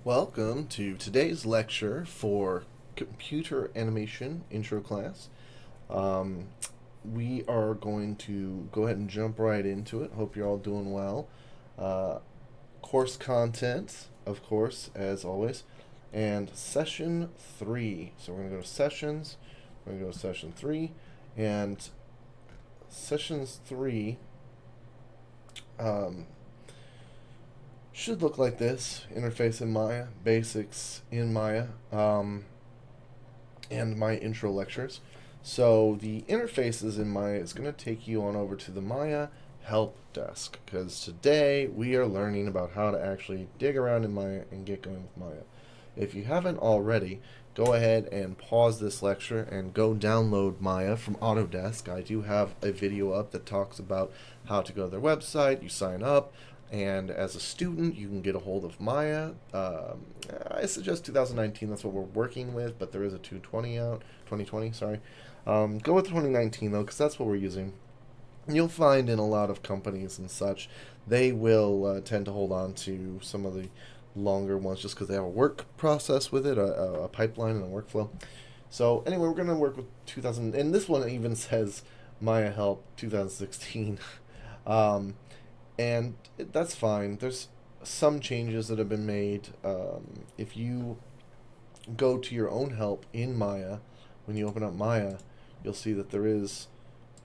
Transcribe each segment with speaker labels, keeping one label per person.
Speaker 1: Welcome to today's lecture for Computer Animation Intro Class. Um, we are going to go ahead and jump right into it. Hope you're all doing well. Uh, course content, of course, as always, and session 3. So we're going to go to sessions, we're going to go to session 3, and sessions 3 um, should look like this: interface in Maya, basics in Maya, and my intro lectures. So the interfaces in Maya is going to take you on over to the Maya help desk, because today we are learning about how to actually dig around in Maya and get going with Maya. If you haven't already, go ahead and pause this lecture and go download Maya from Autodesk. I do have a video up that talks about how to go to their website. You sign up, and as a student, you can get a hold of Maya. I suggest 2019. That's what we're working with, but there is a 220 out, 2020. Sorry. Go with 2019 though, because that's what we're using. You'll find in a lot of companies and such, they will tend to hold on to some of the longer ones just because they have a work process with it, a pipeline and a workflow. So anyway, we're going to work with 2000, and this one even says Maya Help 2016. And that's fine. There's some changes that have been made. If you go to your own help in Maya, when you open up Maya, you'll see that there is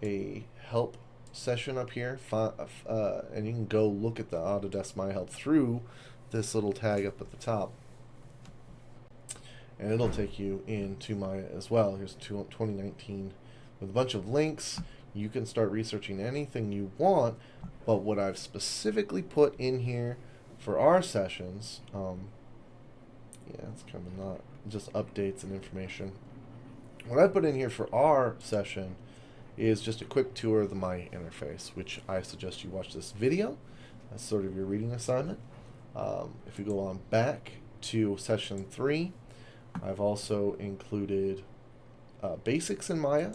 Speaker 1: a help session up here, and you can go look at the Autodesk Maya Help through this little tag up at the top, and it'll take you into Maya as well. Here's 2019 with a bunch of links. You can start researching anything you want, but what I've specifically put in here for our sessions, it's kind of not just updates and information. What I put in here for our session is just a quick tour of the Maya interface, which I suggest you watch this video. That's sort of your reading assignment. If we go on back to session 3, I've also included basics in Maya.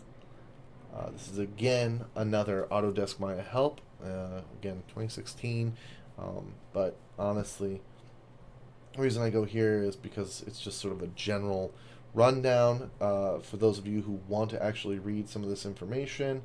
Speaker 1: This is again another Autodesk Maya help, again 2016, but honestly, the reason I go here is because it's just sort of a general rundown for those of you who want to actually read some of this information.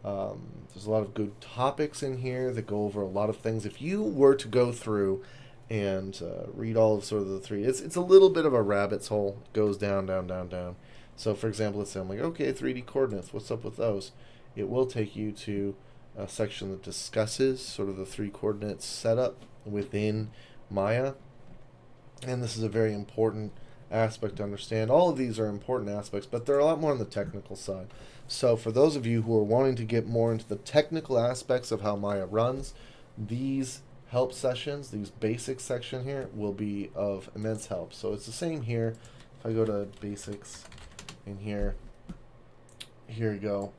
Speaker 1: There's a lot of good topics in here that go over a lot of things. If you were to go through and read all of sort of the three, it's a little bit of a rabbit's hole. It goes down, down, down, down. So for example, let's say I'm like, okay, 3D coordinates, what's up with those? It will take you to a section that discusses sort of the 3 coordinates setup within Maya. And this is a very important aspect to understand. All of these are important aspects, but they're a lot more on the technical side. So for those of you who are wanting to get more into the technical aspects of how Maya runs, these help sessions, these basics section here, will be of immense help. So it's the same here. If I go to basics in here we go,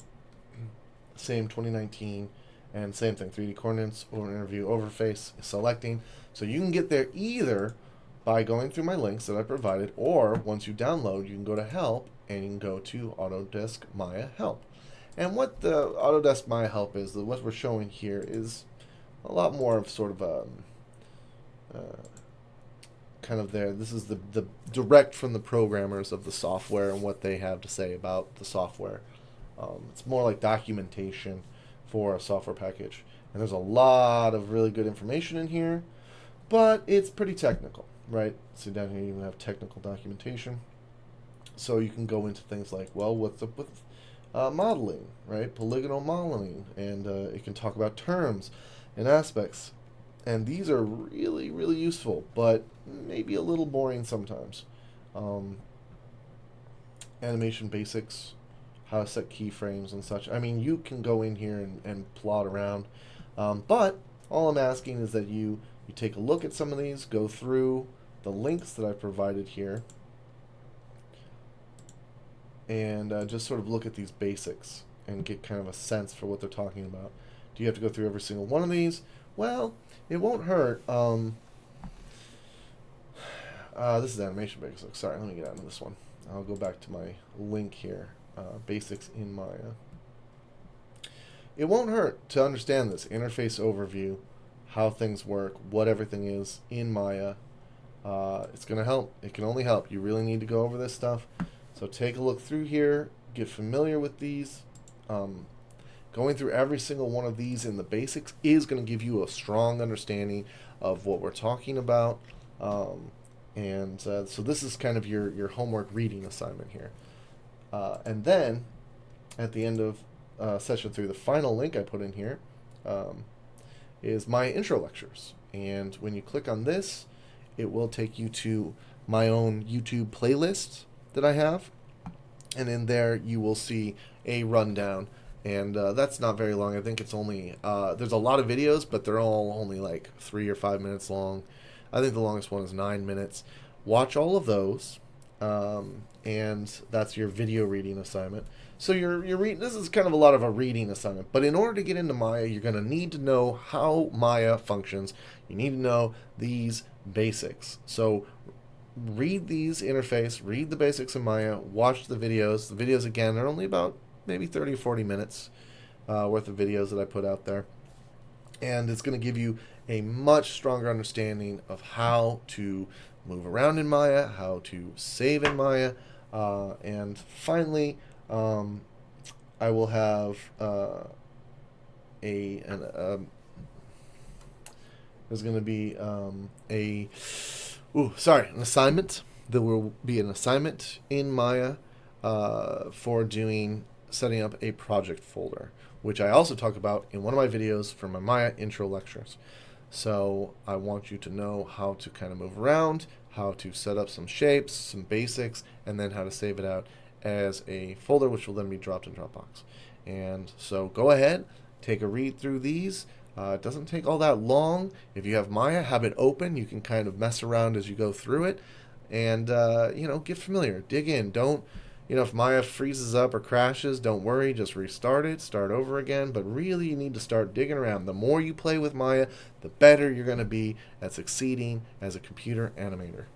Speaker 1: same 2019, and same thing, 3D coordinates, over interview, overface, selecting. So you can get there either by going through my links that I provided, or once you download, you can go to help and you can go to Autodesk Maya Help. And what the Autodesk Maya Help is, what we're showing here is a lot more of sort of a kind of there. This is the direct from the programmers of the software and what they have to say about the software. It's more like documentation for a software package. And there's a lot of really good information in here, but it's pretty technical, right? So down here you even have technical documentation. So you can go into things like, well, what's up with modeling, right? Polygonal modeling, and it can talk about terms and aspects. And these are really, really useful, but maybe a little boring sometimes. Animation basics, how to set keyframes and such. I mean, you can go in here and plot around, but all I'm asking is that you take a look at some of these, go through the links that I provided here, and just sort of look at these basics and get kind of a sense for what they're talking about. Do you have to go through every single one of these? Well, it won't hurt. This is animation basics. Sorry, let me get out of this one. I'll go back to my link here. Basics in Maya. It won't hurt to understand this interface overview, how things work, what everything is in Maya, It's going to help. It can only help. You really need to go over this stuff. So take a look through here, get familiar with these. Going through every single one of these in the basics is going to give you a strong understanding of what we're talking about. So this is kind of your homework reading assignment here. And then at the end of session 3, the final link I put in here is my intro lectures. And when you click on this, it will take you to my own YouTube playlist that I have. And in there, you will see a rundown. And that's not very long. I think it's only, there's a lot of videos, but they're all only like 3 or 5 minutes long. I think the longest one is 9 minutes. Watch all of those. And that's your video reading assignment. So you're reading. This is kind of a lot of a reading assignment. But in order to get into Maya, you're going to need to know how Maya functions. You need to know these basics. So read these interface, read the basics of Maya, watch the videos. The videos, again, are only about maybe 30 or 40 minutes worth of videos that I put out there. And it's going to give you a much stronger understanding of how to move around in Maya, how to save in Maya, and finally, I will have there's going to be an assignment. There will be an assignment in Maya for setting up a project folder, which I also talk about in one of my videos for my Maya intro lectures. So I want you to know how to kind of move around, how to set up some shapes, some basics, and then how to save it out as a folder, which will then be dropped in Dropbox. And so go ahead, take a read through these. It doesn't take all that long. If you have Maya, have it open. You can kind of mess around as you go through it, and get familiar, dig in. Don't, if Maya freezes up or crashes, don't worry. Just restart it, start over again. But really, you need to start digging around. The more you play with Maya, the better you're going to be at succeeding as a computer animator.